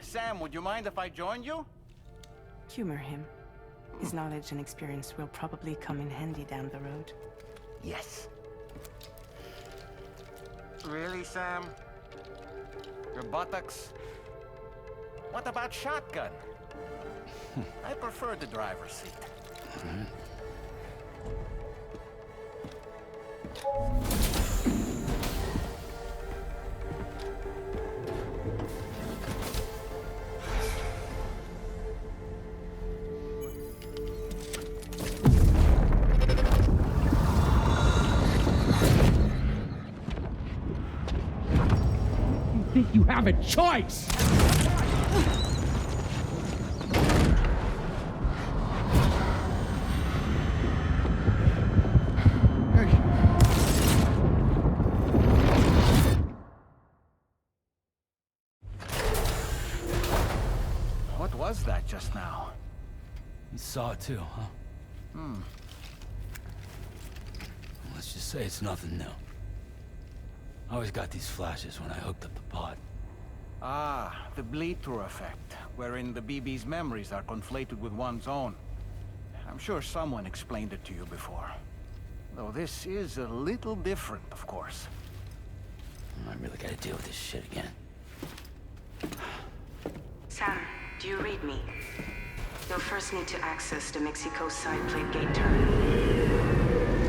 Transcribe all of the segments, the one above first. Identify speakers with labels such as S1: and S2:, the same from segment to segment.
S1: Sam, would you mind if I joined you?
S2: Humor him. His knowledge and experience will probably come in handy down the road.
S1: Yes. Really, Sam? Your buttocks? What about shotgun? I prefer the driver's seat.
S3: You think you have a choice?
S1: What was that just now?
S4: You saw it too, huh? Let's just say it's nothing new. I always got these flashes when I hooked up the pod.
S1: Ah, the bleed-through effect, wherein the BB's memories are conflated with one's own. I'm sure someone explained it to you before. Though this is a little different, of course.
S4: I really gotta deal with this shit again.
S2: Sam, do you read me? You'll first need to access the Mexico side plate gate terminal.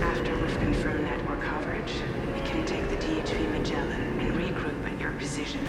S2: After we've confirmed network coverage, we can take the DHV Magellan and regroup at your position.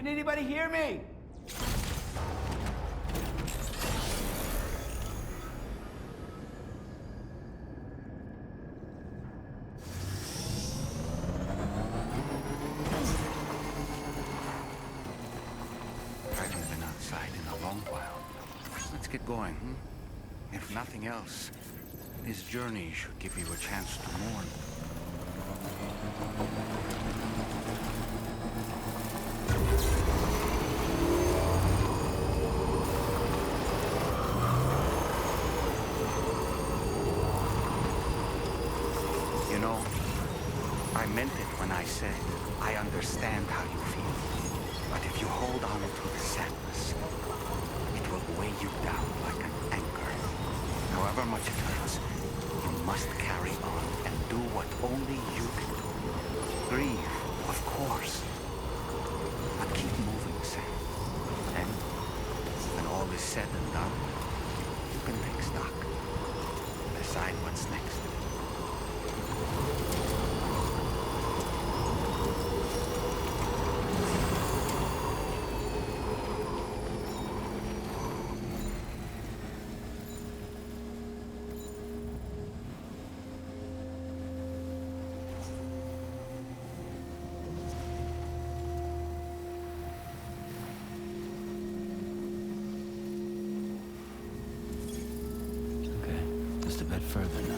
S5: anybody hear me?
S1: Haven't been outside in a long while. Let's get going, hmm? If nothing else, this journey should give you a chance to mourn. You know, I meant it when I said I understand how you feel. But if you hold on to the sadness, it will weigh you down like an anchor. However much it hurts, you must carry on and do what only you can do. Grieve, of course. But keep moving, Sam. And when all is said and done, you can take stock. Decide what's next.
S4: Okay, just a bit further now.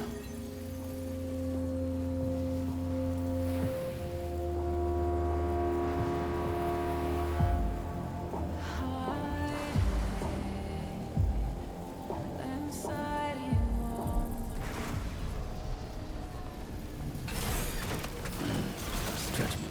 S4: Stretch me.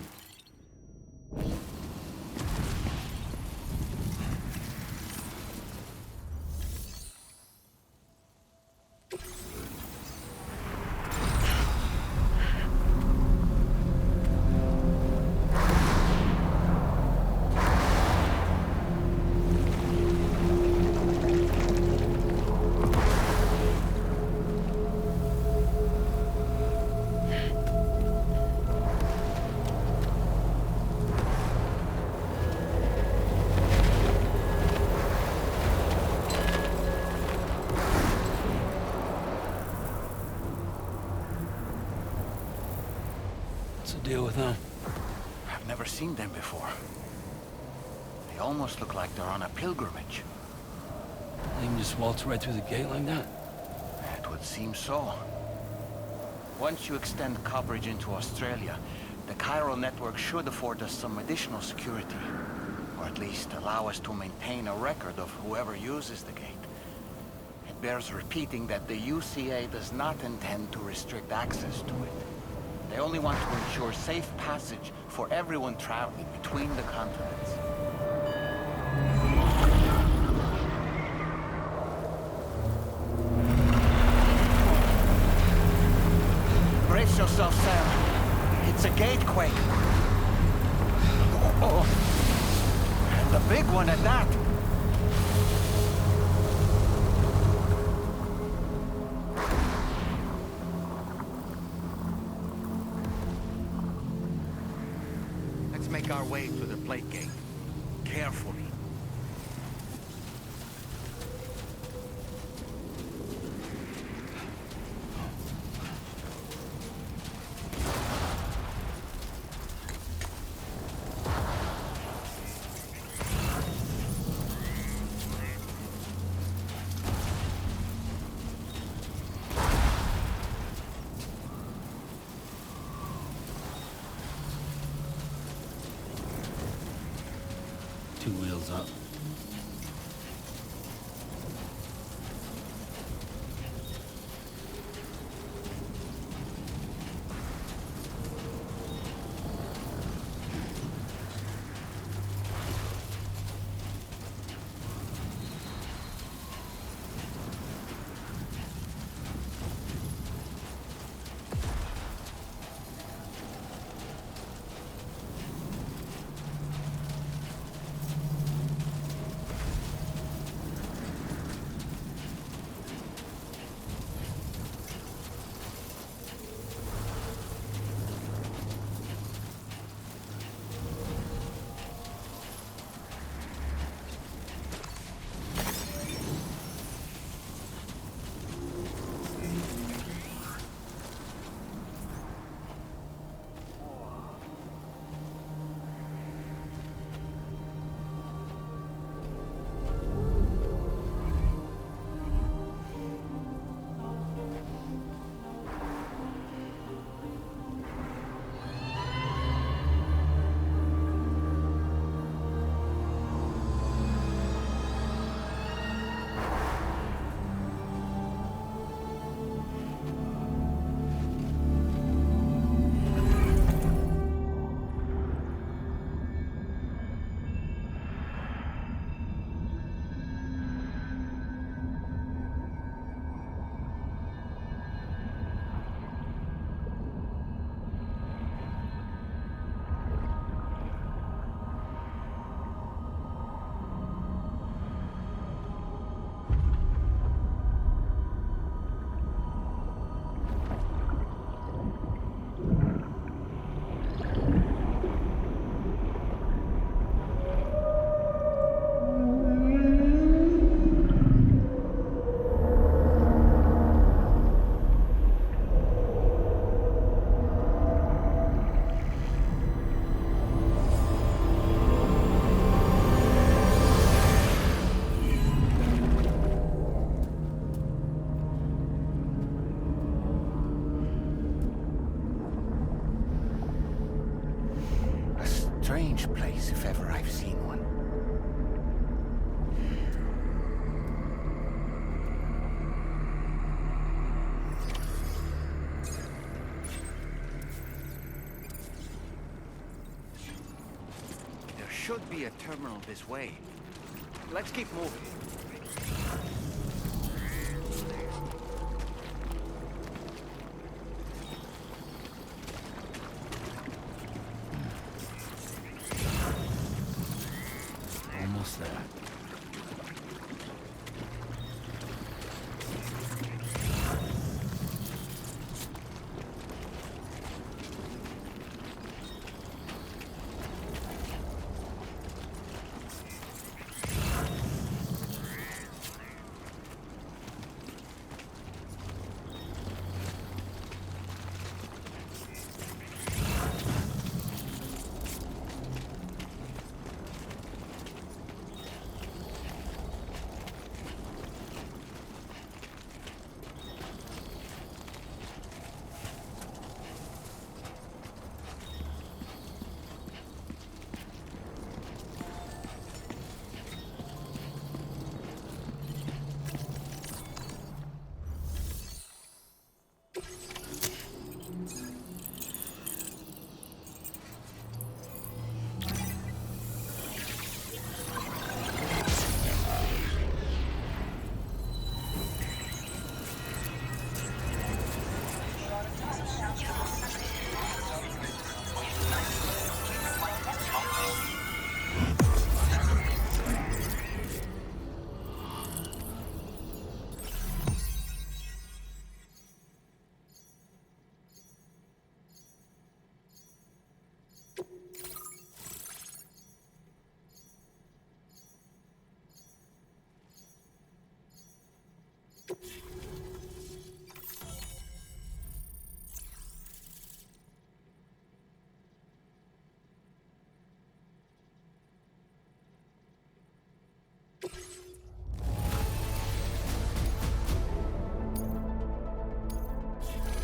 S4: What's the deal with them?
S1: I've never seen them before. They almost look like they're on a pilgrimage.
S4: They can just waltz right through the gate like that?
S1: It would seem so. Once you extend coverage into Australia, the chiral network should afford us some additional security. Or at least allow us to maintain a record of whoever uses the gate. It bears repeating that the UCA does not intend to restrict access to it. They only want to ensure safe passage for everyone traveling between the continents. Brace yourself, Sam. It's a gatequake. Oh, and a big one at that. Let's make our way to the plate gate. Carefully.
S4: Two wheels up.
S1: place if ever I've seen one. There should be a terminal this way. Let's keep moving.
S4: Almost there.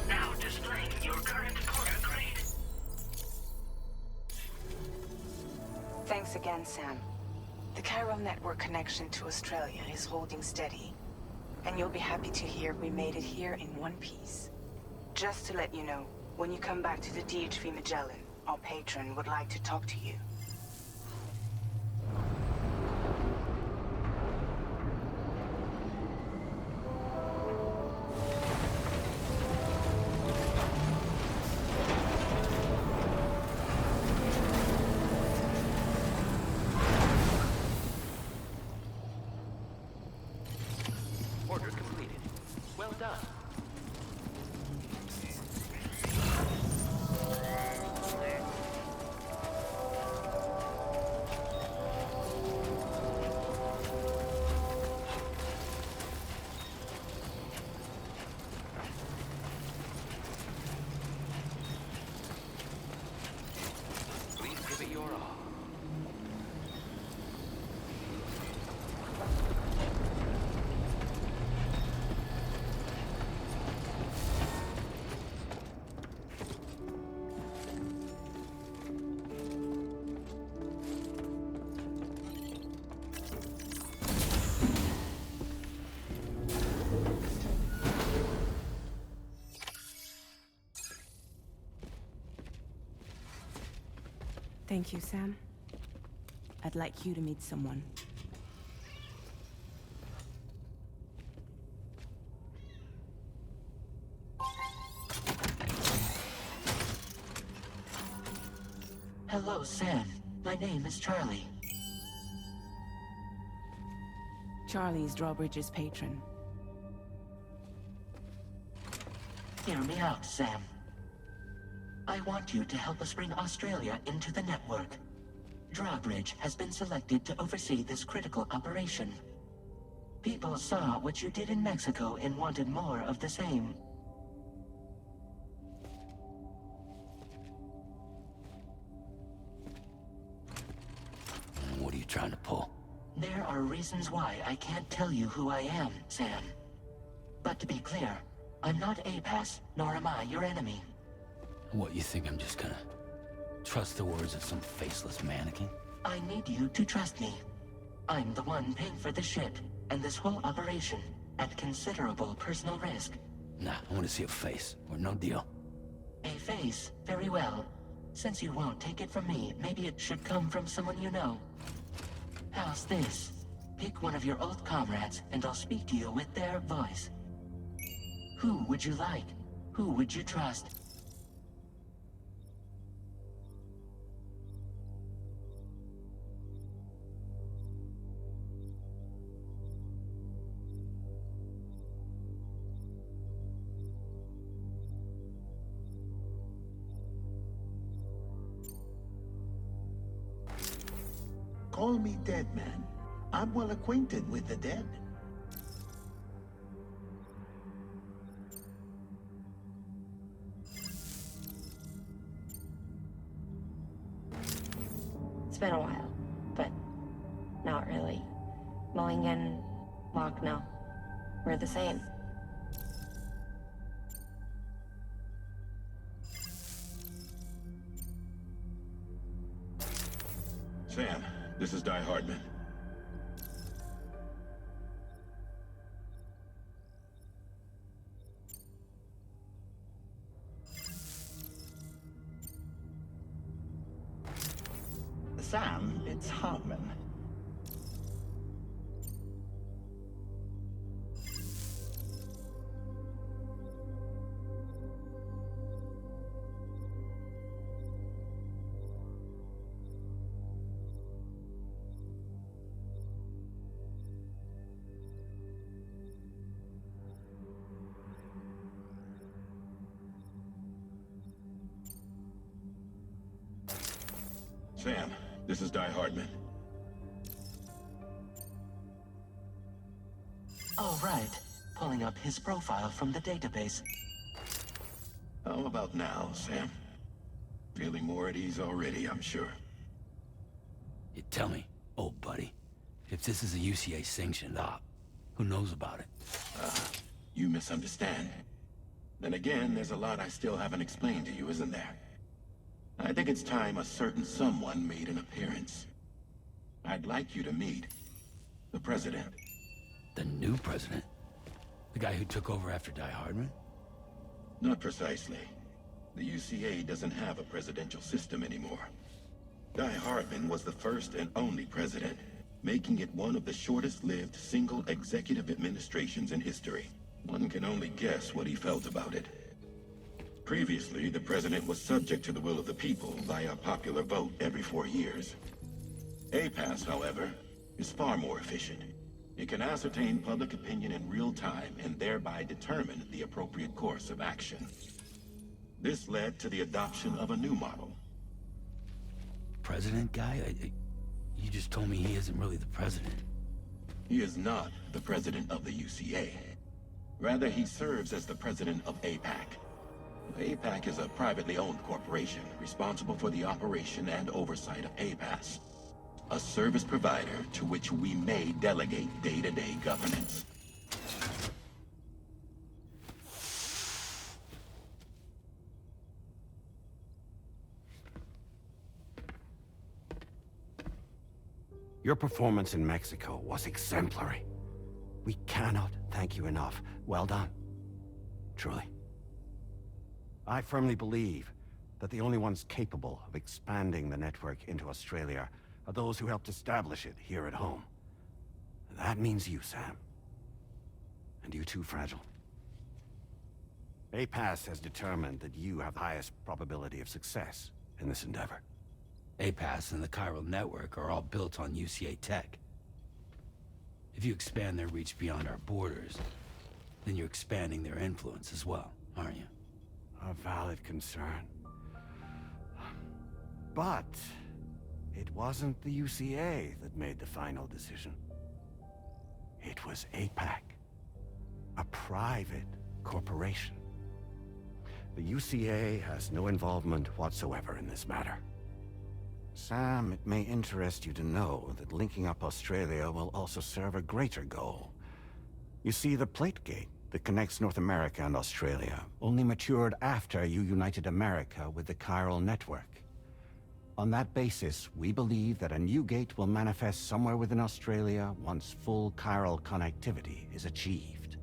S2: Now displaying your current quarter grade. Thanks again, Sam. The chiral network connection to Australia is holding steady. And you'll be happy to hear we made it here in one piece. Just to let you know, when you come back to the DHV Magellan, our patron would like to talk to you.
S5: Order completed. Well done. Please give it your all.
S6: Thank you, Sam. I'd like you to meet someone.
S7: Hello, Sam. My name is Charlie.
S6: Charlie's Drawbridge's patron.
S7: Hear me out, Sam. I want you to help us bring Australia into the network. Drawbridge has been selected to oversee this critical operation. People saw what you did in Mexico and wanted more of the same.
S4: What are you trying to pull?
S7: There are reasons why I can't tell you who I am, Sam. But to be clear, I'm not APAS, nor am I your enemy.
S4: What, you think I'm just gonna trust the words of some faceless mannequin?
S7: I need you to trust me. I'm the one paying for the ship, and this whole operation, at considerable personal risk.
S4: Nah, I want to see a face, or no deal.
S7: A face? Very well. Since you won't take it from me, maybe it should come from someone you know. How's this? Pick one of your old comrades, and I'll speak to you with their voice. Who would you like? Who would you trust?
S8: Call me dead man. I'm well acquainted with the dead.
S9: It's been a while, but not really. Mulligan, Locke, no. We're the same.
S10: Sam, this is Di Hardman.
S8: Sam, it's Hartman.
S10: Sam, this is Di Hardman.
S7: All right. Pulling up his profile from the database.
S10: How about now, Sam? Feeling more at ease already, I'm sure.
S4: You tell me, old buddy, if this is a UCA-sanctioned op, who knows about it?
S10: You misunderstand. Then again, there's a lot I still haven't explained to you, isn't there? I think it's time a certain someone made an appearance. I'd like you to meet the President.
S4: The new president? The guy who took over after Die Hardman?
S10: Not precisely. The UCA doesn't have a presidential system anymore. Die Hardman was the first and only president, making it one of the shortest-lived single executive administrations in history. One can only guess what he felt about it. Previously, the president was subject to the will of the people via popular vote every 4 years. APAS, however, is far more efficient. It can ascertain public opinion in real time and thereby determine the appropriate course of action. This led to the adoption of a new model.
S4: President guy? You just told me he isn't really the president.
S10: He is not the president of the UCA. Rather, he serves as the president of APAC. APAC is a privately owned corporation responsible for the operation and oversight of APAS, a service provider to which we may delegate day-to-day governance.
S11: Your performance in Mexico was exemplary. We cannot thank you enough. Well done. Truly. I firmly believe that the only ones capable of expanding the network into Australia are those who helped establish it here at home. That means you, Sam. And you too, Fragile. APAS has determined that you have the highest probability of success in this endeavor.
S4: APAS and the chiral network are all built on UCA tech. If you expand their reach beyond our borders, then you're expanding their influence as well, aren't you?
S11: A valid concern. But it wasn't the UCA that made the final decision. It was APAC, a private corporation. The UCA has no involvement whatsoever in this matter. Sam, it may interest you to know that linking up Australia will also serve a greater goal. You see, the plate gate that connects North America and Australia only matured after you united America with the chiral network. On that basis, we believe that a new gate will manifest somewhere within Australia once full chiral connectivity is achieved.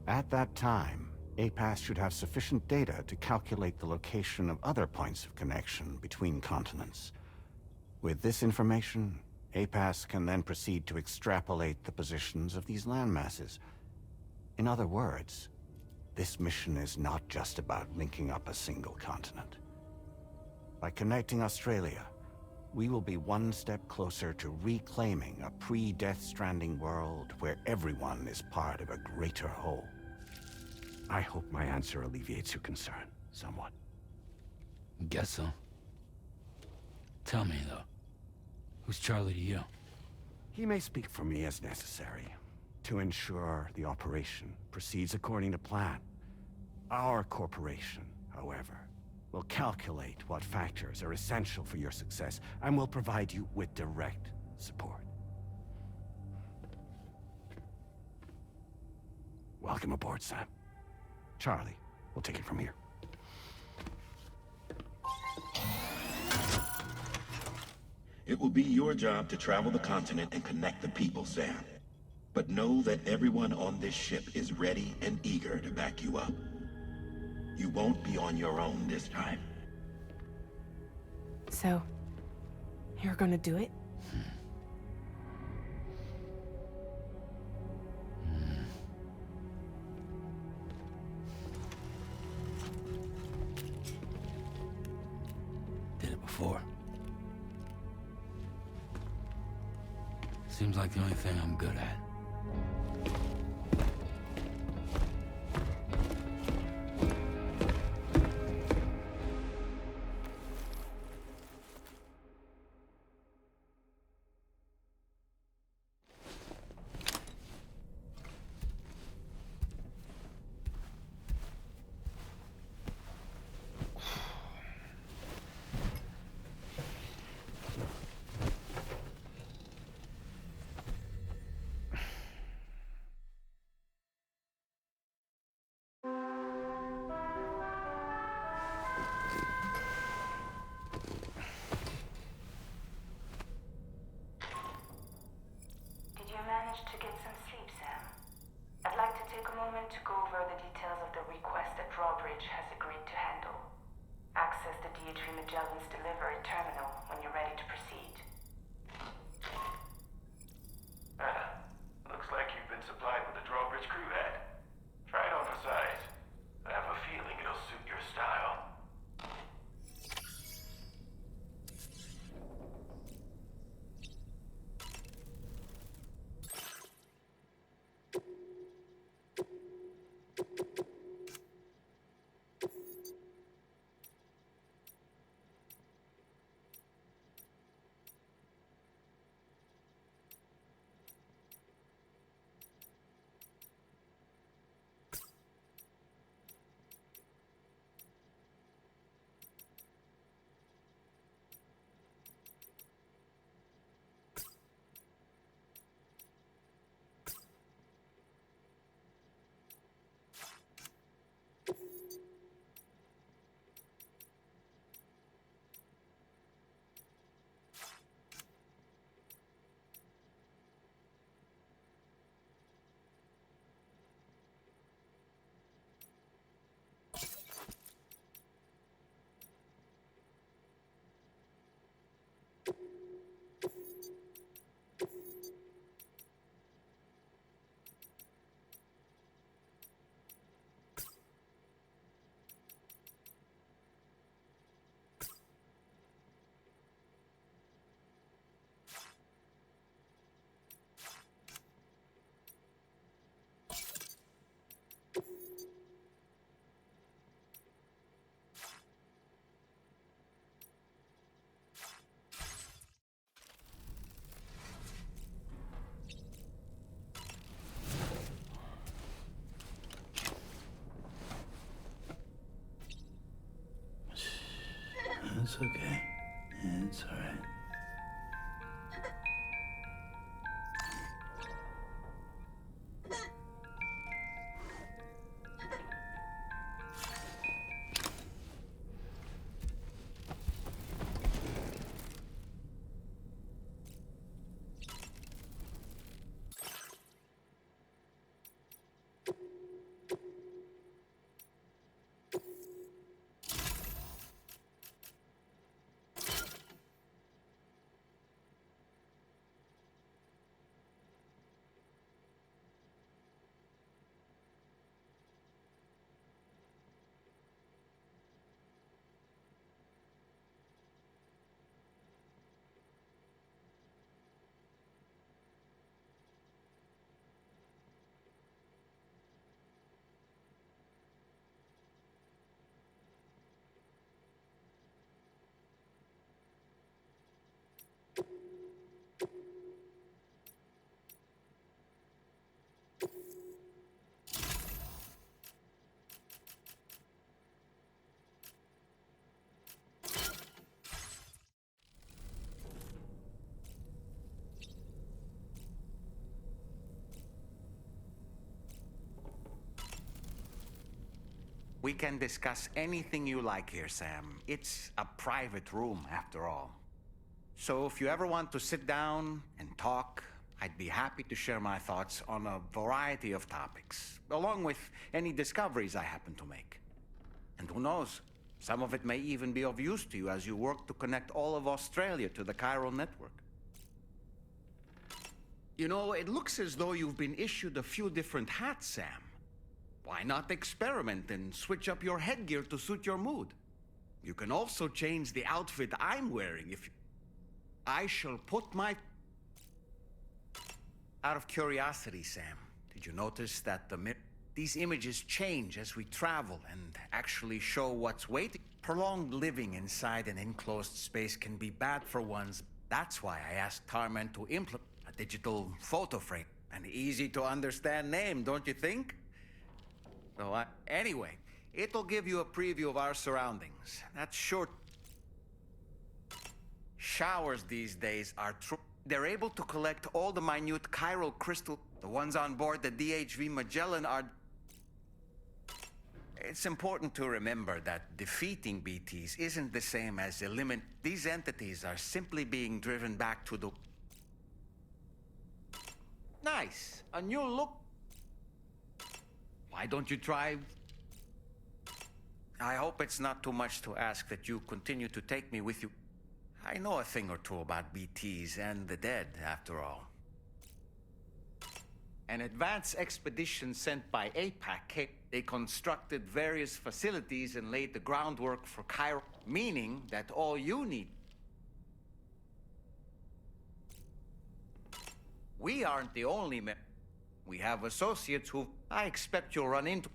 S11: At that time, APAS should have sufficient data to calculate the location of other points of connection between continents. With this information, APAS can then proceed to extrapolate the positions of these landmasses. In other words, this mission is not just about linking up a single continent. By connecting Australia, we will be one step closer to reclaiming a pre-Death Stranding world where everyone is part of a greater whole. I hope my answer alleviates your concern somewhat.
S4: Guess so. Tell me, though, who's Charlie to you?
S11: He may speak for me as necessary, to ensure the operation proceeds according to plan. Our corporation, however, will calculate what factors are essential for your success, and will provide you with direct support. Welcome aboard, Sam. Charlie, we'll take it from here.
S10: It will be your job to travel the continent and connect the people, Sam. But know that everyone on this ship is ready and eager to back you up. You won't be on your own this time.
S6: So, you're gonna do it?
S4: Did it before. Seems like the only thing I'm good at.
S2: To get some sleep, Sam. I'd like to take a moment to go over the details of the request that Drawbridge has agreed to handle. Access the DHV Magellan's delivery terminal when you're ready to proceed.
S12: Looks like you've been supplied with the Drawbridge crew head. Try it on for size. I have a feeling it'll suit your style.
S4: It's okay. It's all right.
S1: We can discuss anything you like here, Sam. It's a private room, after all. So if you ever want to sit down and talk, I'd be happy to share my thoughts on a variety of topics, along with any discoveries I happen to make. And who knows, some of it may even be of use to you as you work to connect all of Australia to the chiral network. You know, it looks as though you've been issued a few different hats, Sam. Why not experiment and switch up your headgear to suit your mood? You can also change the outfit I'm wearing if you... I shall put my... Out of curiosity, Sam, did you notice that these images change as we travel and actually show what's waiting? Prolonged living inside an enclosed space can be bad for one's... That's why I asked Tarman to implement a digital photo frame. An easy-to-understand name, don't you think? So, anyway, it'll give you a preview of our surroundings. That's short. Showers these days are true. They're able to collect all the minute chiral crystal. The ones on board the DHV Magellan are... It's important to remember that defeating BTs isn't the same as eliminating... These entities are simply being driven back to the... Nice. A new look. Why don't you try... I hope it's not too much to ask that you continue to take me with you. I know a thing or two about BTs and the dead, after all. An advance expedition sent by APAC, they constructed various facilities and laid the groundwork for chiral, meaning that all you need... We aren't the only men. We have associates who I expect you'll run into.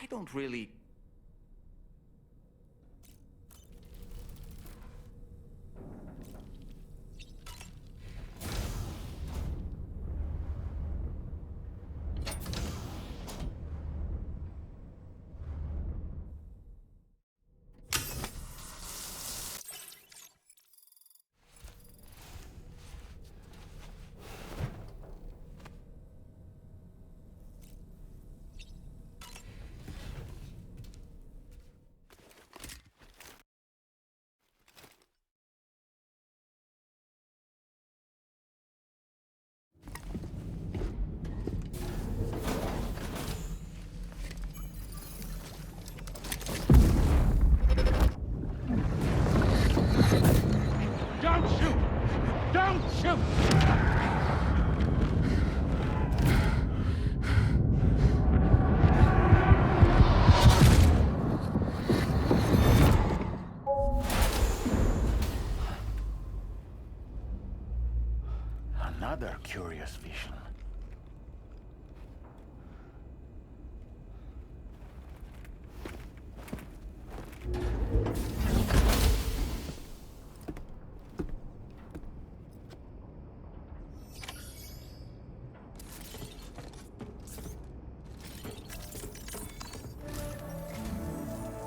S1: I don't really...
S3: Don't shoot! Don't shoot!
S1: Another curious vision.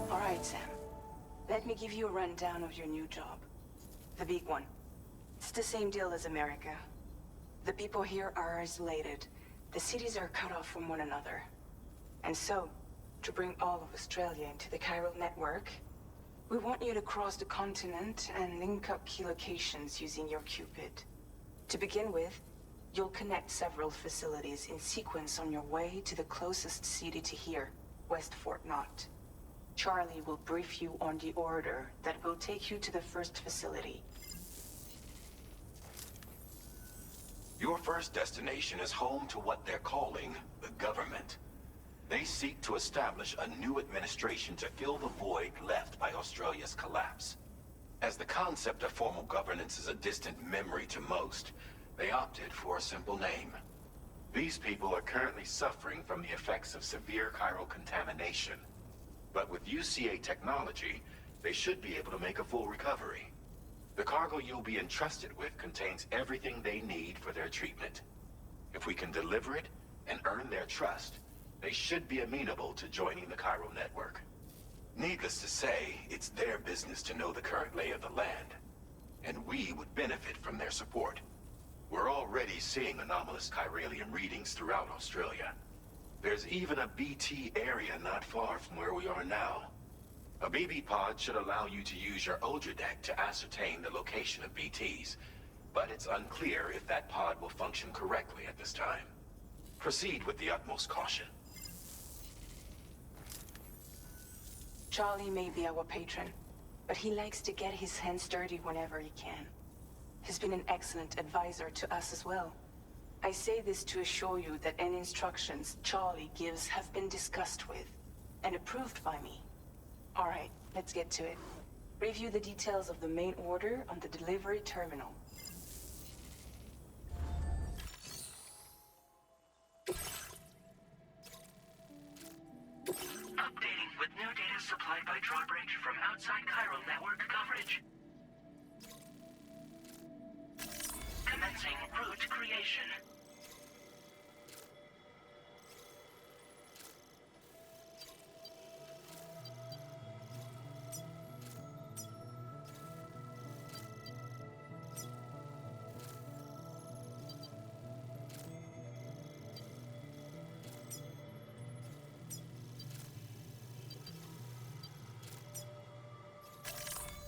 S2: All right, Sam. Let me give you a rundown of your new job. The big one. It's the same deal as America. The people here are isolated. The cities are cut off from one another. And so, to bring all of Australia into the chiral network, we want you to cross the continent and link up key locations using your Cupid. To begin with, you'll connect several facilities in sequence on your way to the closest city to here, West Fort Knott. Charlie will brief you on the order that will take you to the first facility.
S10: Your first destination is home to what they're calling the government. They seek to establish a new administration to fill the void left by Australia's collapse. As the concept of formal governance is a distant memory to most, they opted for a simple name. These people are currently suffering from the effects of severe chiral contamination. But with UCA technology, they should be able to make a full recovery. The cargo you'll be entrusted with contains everything they need for their treatment. If we can deliver it and earn their trust, they should be amenable to joining the chiral network. Needless to say, it's their business to know the current lay of the land, and we would benefit from their support. We're already seeing anomalous chiralian readings throughout Australia.
S12: There's even a BT area not far from where we are now. A BB pod should allow you to use your Ultra deck to ascertain the location of BTs, but it's unclear if that pod will function correctly at this time. Proceed with the utmost caution.
S2: Charlie may be our patron, but he likes to get his hands dirty whenever he can. He's been an excellent advisor to us as well. I say this to assure you that any instructions Charlie gives have been discussed with and approved by me. All right, let's get to it. Review the details of the main order on the delivery terminal.
S7: Updating with new data supplied by Drawbridge from outside chiral network coverage. Commencing route creation.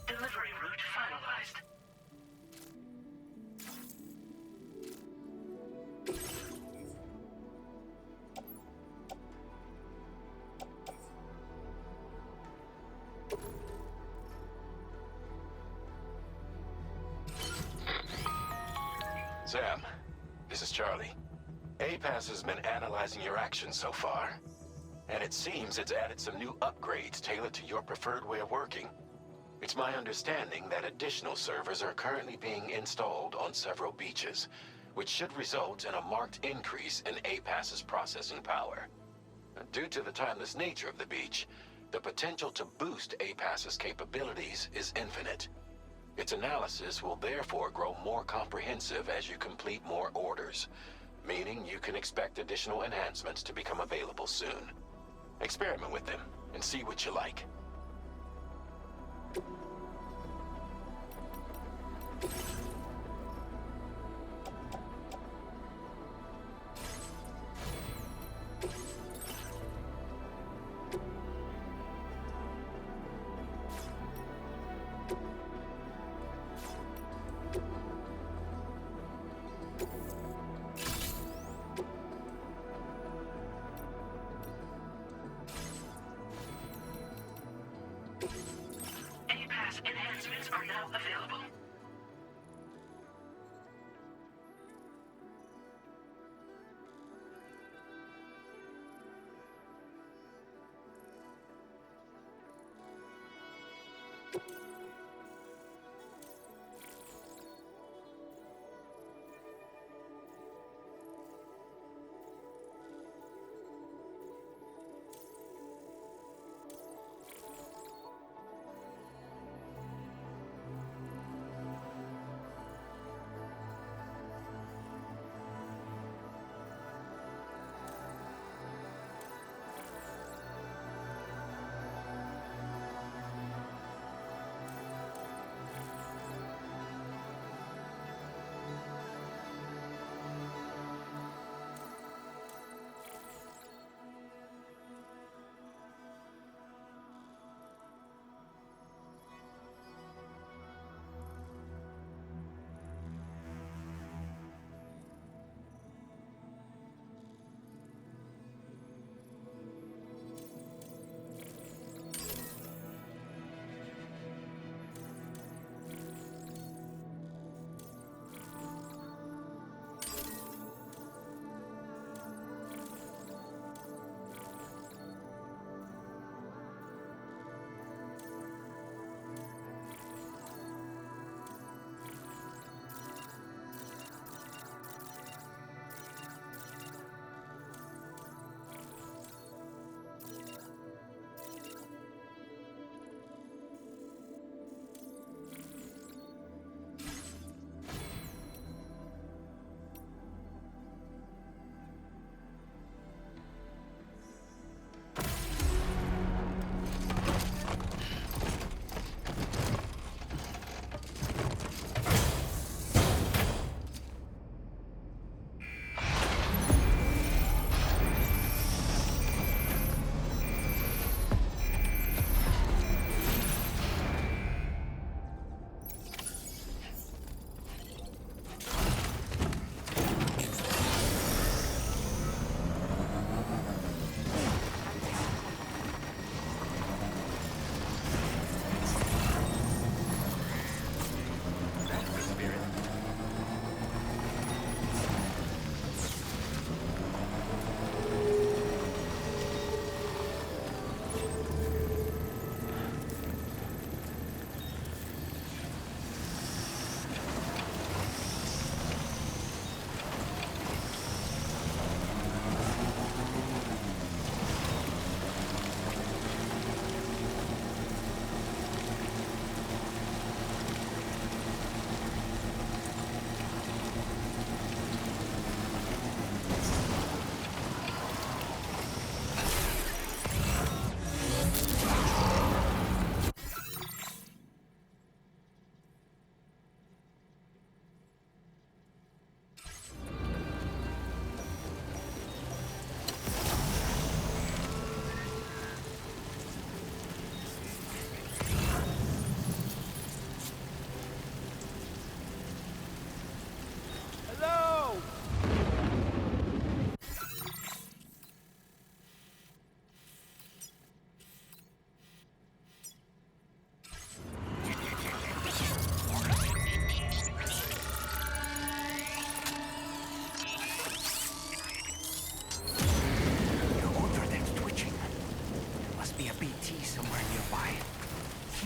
S7: Delivery route finalized.
S12: Sam, this is Charlie. APAS has been analyzing your actions so far, and it seems it's added some new upgrades tailored to your preferred way of working. It's my understanding that additional servers are currently being installed on several beaches, which should result in a marked increase in APAS's processing power. Due to the timeless nature of the beach, the potential to boost APAS's capabilities is infinite. Its analysis will therefore grow more comprehensive as you complete more orders, meaning you can expect additional enhancements to become available soon. Experiment with them and see what you like.
S7: APAS enhancements are now available.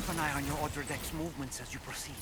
S13: Keep an eye on your other deck's movements as you proceed.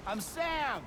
S3: I'm Sam!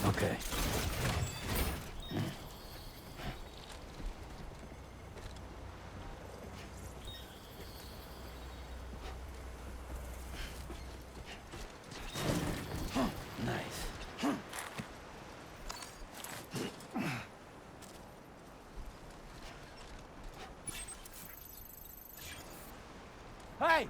S4: Okay. Nice.
S3: Hey!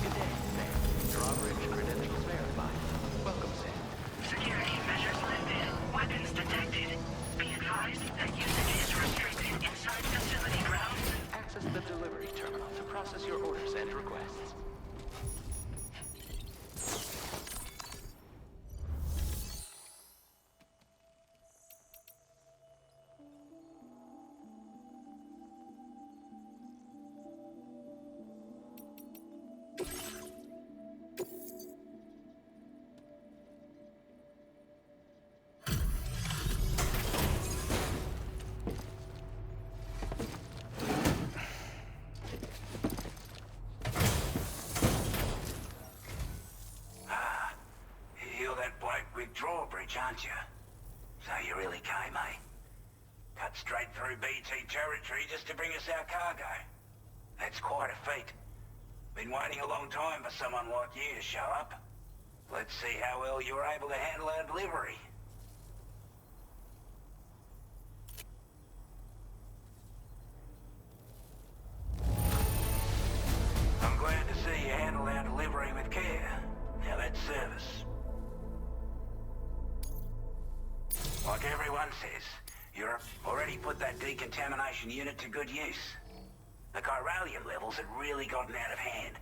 S5: Good day, Sam. Drawbridge credentials verified. Welcome, Sam.
S14: Security measures lifted. Weapons detected. Be advised that usage is restricted inside facility grounds.
S5: Access the delivery terminal to process your orders and requests.
S15: You're that bloke with Drawbridge, aren't you? So you really came, eh? Cut straight through BT territory just to bring us our cargo. That's quite a feat. Been waiting a long time for someone like you to show up. Let's see how well you were able to handle our delivery. I'm glad to see you handled our delivery with care. Now that's service. Like everyone says, Europe already put that decontamination unit to good use. The chiralium levels had really gotten out of hand,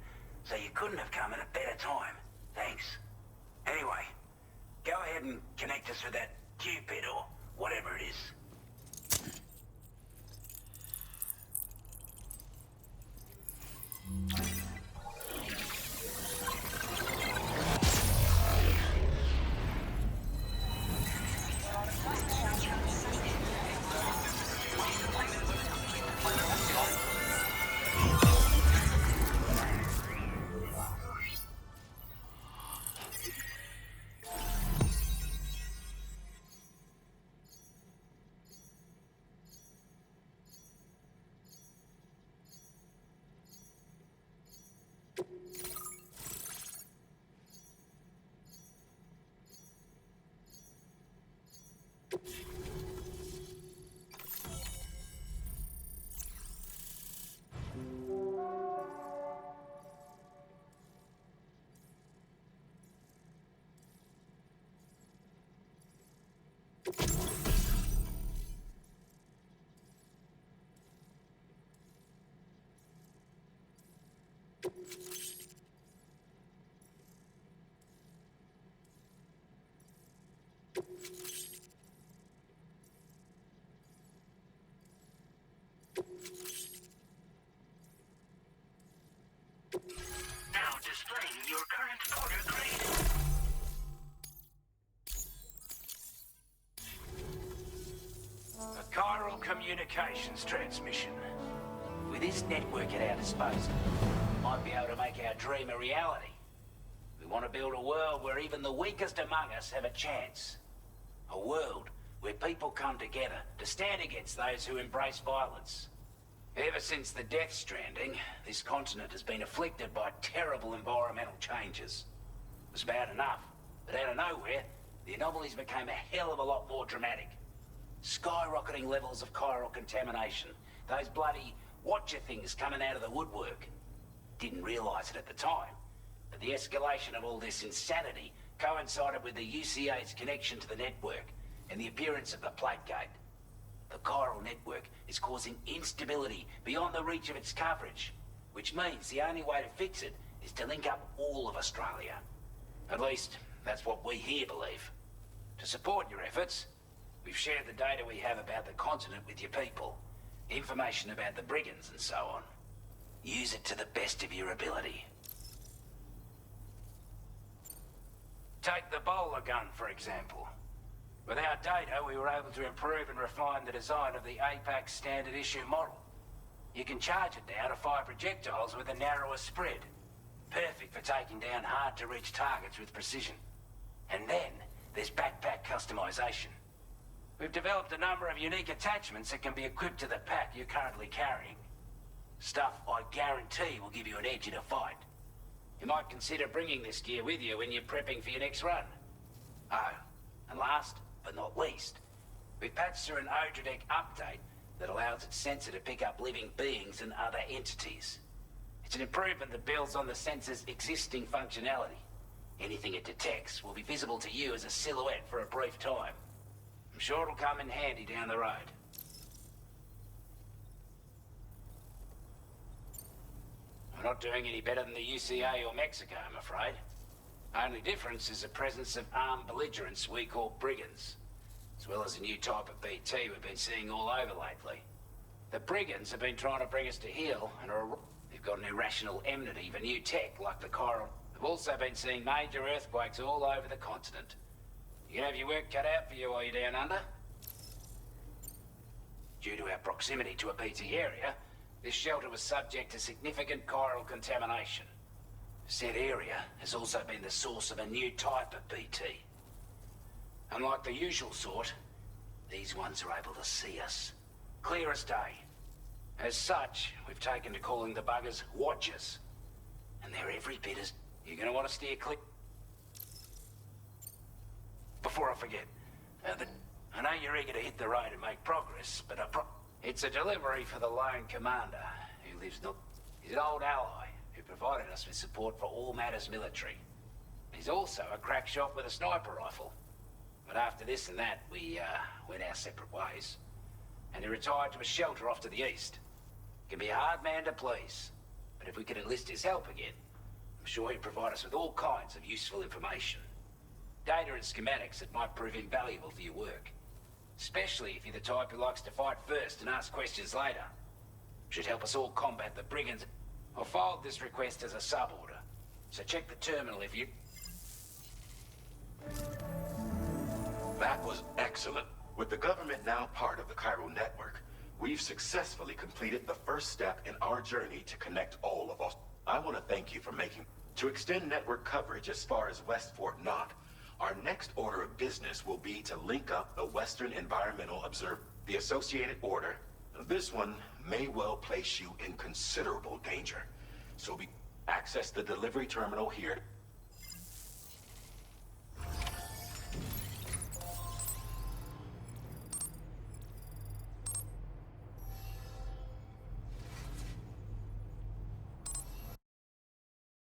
S15: so you couldn't have come at a better time. Thanks. Anyway, go ahead and connect us with that Cupid or whatever it is.
S14: Now displaying your current order grade.
S15: A chiral communications transmission. With this network at our disposal, we might be able to make our dream a reality. We want to build a world where even the weakest among us have a chance. A world where people come together to stand against those who embrace violence. Ever since the Death Stranding, this continent has been afflicted by terrible environmental changes. It was bad enough, but out of nowhere, the anomalies became a hell of a lot more dramatic. Skyrocketing levels of chiral contamination. Those bloody watcher things coming out of the woodwork. Didn't realize it at the time, but the escalation of all this insanity coincided with the UCA's connection to the network and the appearance of the plague gate. The chiral network is causing instability beyond the reach of its coverage, which means the only way to fix it is to link up all of Australia. At least, that's what we here believe. To support your efforts, we've shared the data we have about the continent with your people, information about the brigands and so on. Use it to the best of your ability. Take the bowler gun, for example. With our data, we were able to improve and refine the design of the APAC standard issue model. You can charge it now to fire projectiles with a narrower spread. Perfect for taking down hard-to-reach targets with precision. And then, there's backpack customization. We've developed a number of unique attachments that can be equipped to the pack you're currently carrying. Stuff I guarantee will give you an edge in a fight. You might consider bringing this gear with you when you're prepping for your next run. Oh, and last but not least, we've patched through an Odradek update that allows its sensor to pick up living beings and other entities. It's an improvement that builds on the sensor's existing functionality. Anything it detects will be visible to you as a silhouette for a brief time. I'm sure it'll come in handy down the road. We're not doing any better than the UCA or Mexico, I'm afraid. Only difference is the presence of armed belligerents we call brigands, as well as a new type of BT we've been seeing all over lately. The brigands have been trying to bring us to heel, and they've got an irrational enmity for new tech like the chiral. They've also been seeing major earthquakes all over the continent. You can have your work cut out for you while you're down under. Due to our proximity to a BT area, this shelter was subject to significant chiral contamination. Said area has also been the source of a new type of BT. Unlike the usual sort, these ones are able to see us. Clear as day. As such, we've taken to calling the buggers Watchers. And they're every bit as... You're gonna want to steer clear... Before I forget, I know you're eager to hit the road and make progress, but it's a delivery for the lone commander, who lives not... He's an old ally, who provided us with support for all matters military. He's also a crack shot with a sniper rifle. But after this and that, we went our separate ways. And he retired to a shelter off to the east. Can be a hard man to please, but if we could enlist his help again, I'm sure he'd provide us with all kinds of useful information. Data and schematics that might prove invaluable for your work. Especially if you're the type who likes to fight first and ask questions later. Should help us all combat the brigands. I'll filed this request as a sub-order, so check the terminal if you...
S12: That was excellent. With the government now part of the chiral network, we've successfully completed the first step in our journey to connect all of us. I want to thank you for making... To extend network coverage as far as West Fort Knott, our next order of business will be to link up the Western Environmental Observer. The associated order, this one may well place you in considerable danger. So we access the delivery terminal here.